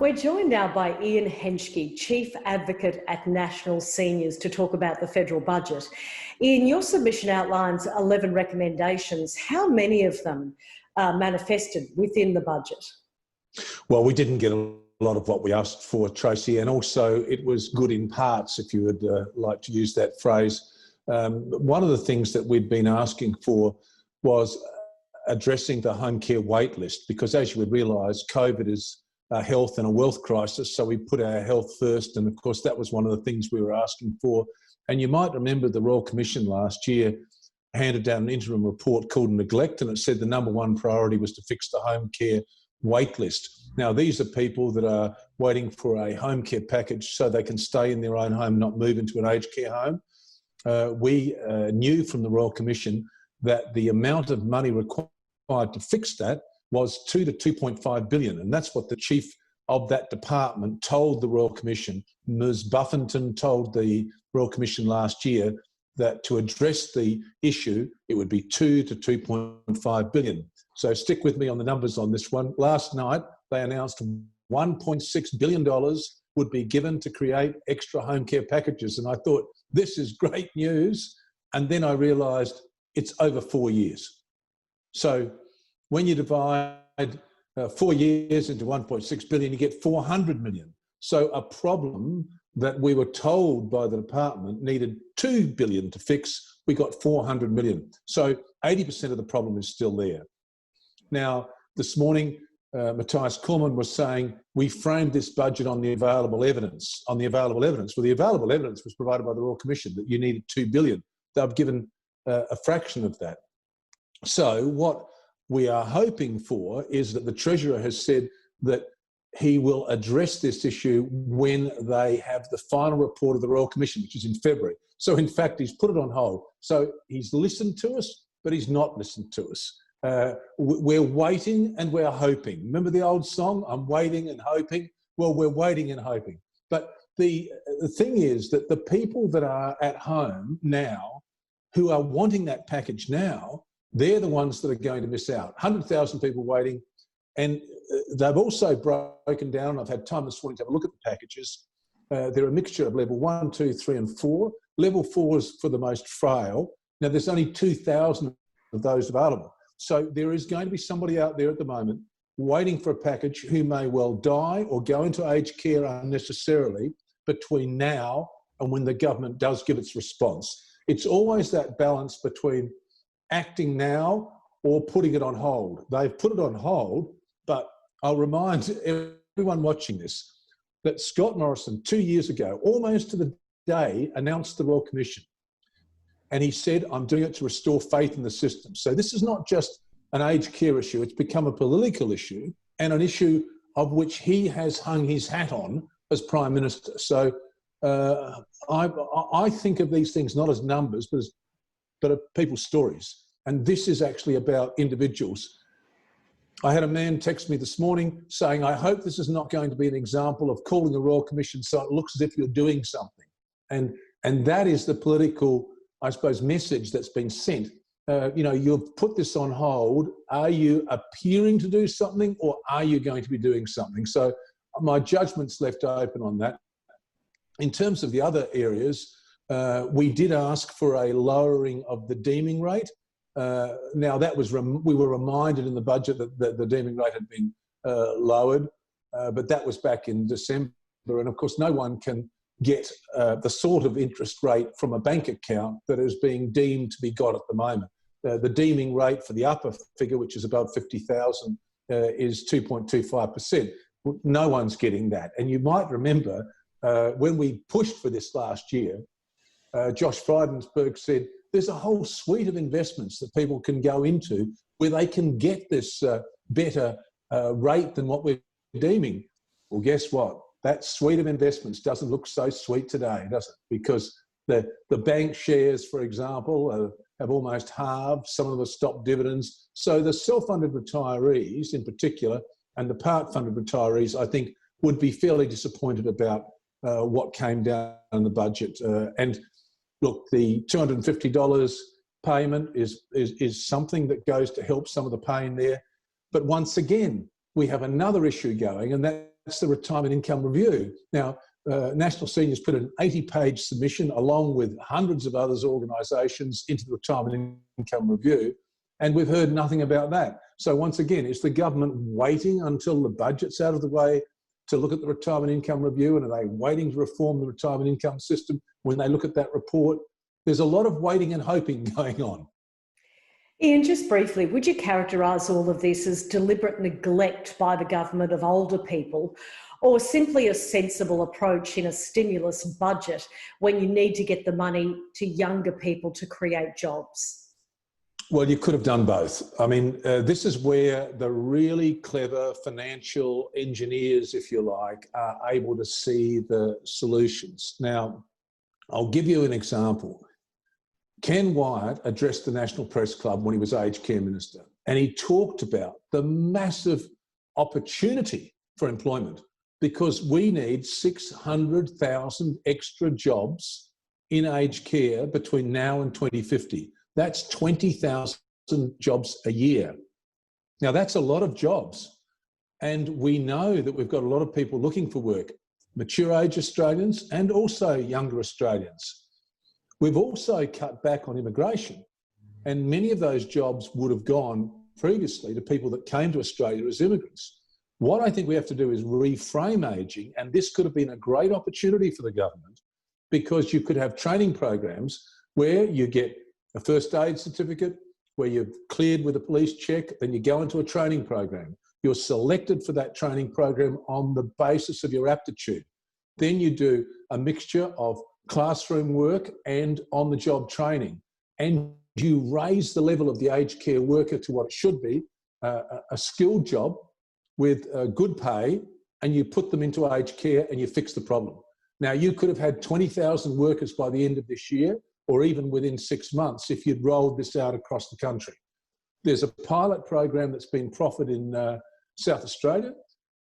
We're joined now by Ian Henschke, Chief Advocate at National Seniors, to talk about the federal budget. Ian, your submission outlines 11 recommendations. How many of them are manifested within the budget? Well, we didn't get a lot of what we asked for, Tracey, and also it was good in parts, if you would like to use that phrase. One of the things that we'd been asking for was addressing the home care wait list, because as you would realise, COVID is a health and a wealth crisis, so we put our health first, and of course that was one of the things we were asking for. And you might remember the Royal Commission last year handed down an interim report called Neglect, and it said the number one priority was to fix the home care wait list. Now, these are people that are waiting for a home care package so they can stay in their own home, not move into an aged care home. We knew from the Royal Commission that the amount of money required to fix that was 2 to 2.5 billion. And that's what the chief of that department told the Royal Commission. Ms. Buffington told the Royal Commission last year that to address the issue, it would be 2 to 2.5 billion. So stick with me on the numbers on this one. Last night, they announced $1.6 billion would be given to create extra home care packages. And I thought, this is great news. And then I realised it's over 4 years. So when you divide 4 years into 1.6 billion, you get 400 million. So a problem that we were told by the department needed 2 billion to fix, we got 400 million. So 80% of the problem is still there. Now, this morning, Matthias Cormann was saying, we framed this budget on the available evidence. Well, the available evidence was provided by the Royal Commission that you needed 2 billion. They've given a fraction of that. So what we are hoping for is that the Treasurer has said that he will address this issue when they have the final report of the Royal Commission, which is in February. So in fact, he's put it on hold. So he's listened to us, but he's not listened to us. We're waiting and we're hoping. Remember the old song, I'm waiting and hoping? Well, we're waiting and hoping. But the thing is that the people that are at home now, who are wanting that package now, they're the ones that are going to miss out. 100,000 people waiting. And they've also broken down, I've had time this morning to have a look at the packages. They're a mixture of level 1, 2, 3 and 4. Level 4 is for the most frail. Now there's only 2,000 of those available. So there is going to be somebody out there at the moment waiting for a package who may well die or go into aged care unnecessarily between now and when the government does give its response. It's always that balance between acting now or putting it on hold. They've put it on hold, but I'll remind everyone watching this that Scott Morrison 2 years ago, almost to the day, announced the Royal Commission. And he said, I'm doing it to restore faith in the system. So this is not just an aged care issue, it's become a political issue and an issue of which he has hung his hat on as Prime Minister. So I think of these things not as numbers, but of people's stories. And this is actually about individuals. I had a man text me this morning saying, I hope this is not going to be an example of calling the Royal Commission so it looks as if you're doing something. And that is the political, I suppose, message that's been sent. You've put this on hold. Are you appearing to do something or are you going to be doing something? So my judgment's left open on that. In terms of the other areas, we did ask for a lowering of the deeming rate. Now that was, we were reminded in the budget that the deeming rate had been lowered, but that was back in December. And of course, no one can get the sort of interest rate from a bank account that is being deemed to be got at the moment. The deeming rate for the upper figure, which is above 50,000, is 2.25%. No one's getting that. And you might remember when we pushed for this last year, Josh Frydenberg said, there's a whole suite of investments that people can go into where they can get this better rate than what we're deeming. Well, guess what? That suite of investments doesn't look so sweet today, does it? Because the bank shares, for example, have almost halved. Some of them have stopped dividends. So the self-funded retirees in particular and the part-funded retirees, I think, would be fairly disappointed about what came down in the budget. And look, the $250 payment is something that goes to help some of the pain there. But once again, we have another issue going, and that that's the retirement income review. Now, National Seniors put an 80-page submission along with hundreds of other organisations into the retirement income review, and we've heard nothing about that. So once again, is the government waiting until the budget's out of the way to look at the retirement income review, and are they waiting to reform the retirement income system when they look at that report? There's a lot of waiting and hoping going on. Ian, just briefly, would you characterise all of this as deliberate neglect by the government of older people, or simply a sensible approach in a stimulus budget when you need to get the money to younger people to create jobs? Well, you could have done both. I mean, this is where the really clever financial engineers, if you like, are able to see the solutions. Now, I'll give you an example. Ken Wyatt addressed the National Press Club when he was Aged Care Minister, and he talked about the massive opportunity for employment, because we need 600,000 extra jobs in aged care between now and 2050. That's 20,000 jobs a year. Now, that's a lot of jobs. And we know that we've got a lot of people looking for work, mature age Australians and also younger Australians. We've also cut back on immigration, and many of those jobs would have gone previously to people that came to Australia as immigrants. What I think we have to do is reframe ageing, and this could have been a great opportunity for the government, because you could have training programs where you get a first aid certificate, where you're cleared with a police check, then you go into a training program. You're selected for that training program on the basis of your aptitude. Then you do a mixture of classroom work and on-the-job training, and you raise the level of the aged care worker to what it should be, a skilled job with good pay, and you put them into aged care and you fix the problem. Now, you could have had 20,000 workers by the end of this year, or even within 6 months, if you'd rolled this out across the country. There's a pilot program that's been proffered in South Australia,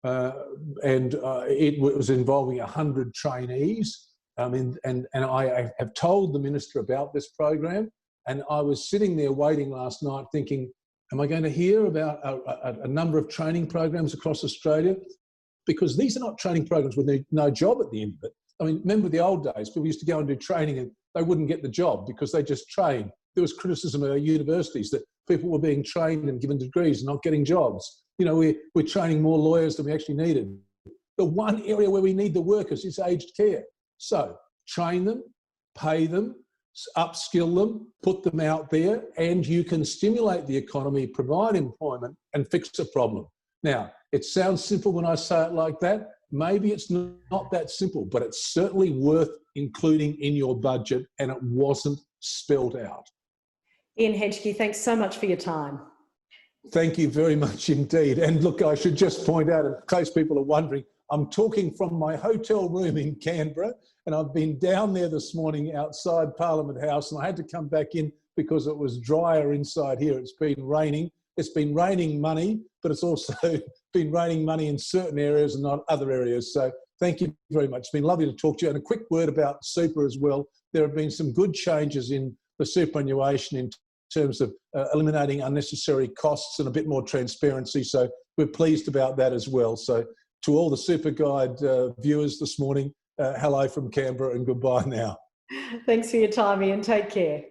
and it was involving 100 trainees. And I have told the Minister about this program, and I was sitting there waiting last night thinking, am I going to hear about a number of training programs across Australia? Because these are not training programs with no job at the end of it. I mean, remember the old days, people used to go and do training and they wouldn't get the job because they just trained. There was criticism of our universities that people were being trained and given degrees and not getting jobs. You know, we're training more lawyers than we actually needed. The one area where we need the workers is aged care. So train them, pay them, upskill them, put them out there, and you can stimulate the economy, provide employment, and fix a problem. Now, it sounds simple when I say it like that. Maybe it's not that simple, but it's certainly worth including in your budget, and it wasn't spelled out. Ian Henschke, thanks so much for your time. Thank you very much indeed. And look, I should just point out, in case people are wondering, I'm talking from my hotel room in Canberra, and I've been down there this morning outside Parliament House, and I had to come back in because it was drier inside here. It's been raining. It's been raining money, but it's also been raining money in certain areas and not other areas. So thank you very much. It's been lovely to talk to you. And a quick word about super as well. There have been some good changes in the superannuation in terms of eliminating unnecessary costs and a bit more transparency. So we're pleased about that as well. So to all the Super Guide viewers this morning, hello from Canberra and goodbye now. Thanks for your time, Ian. Take care.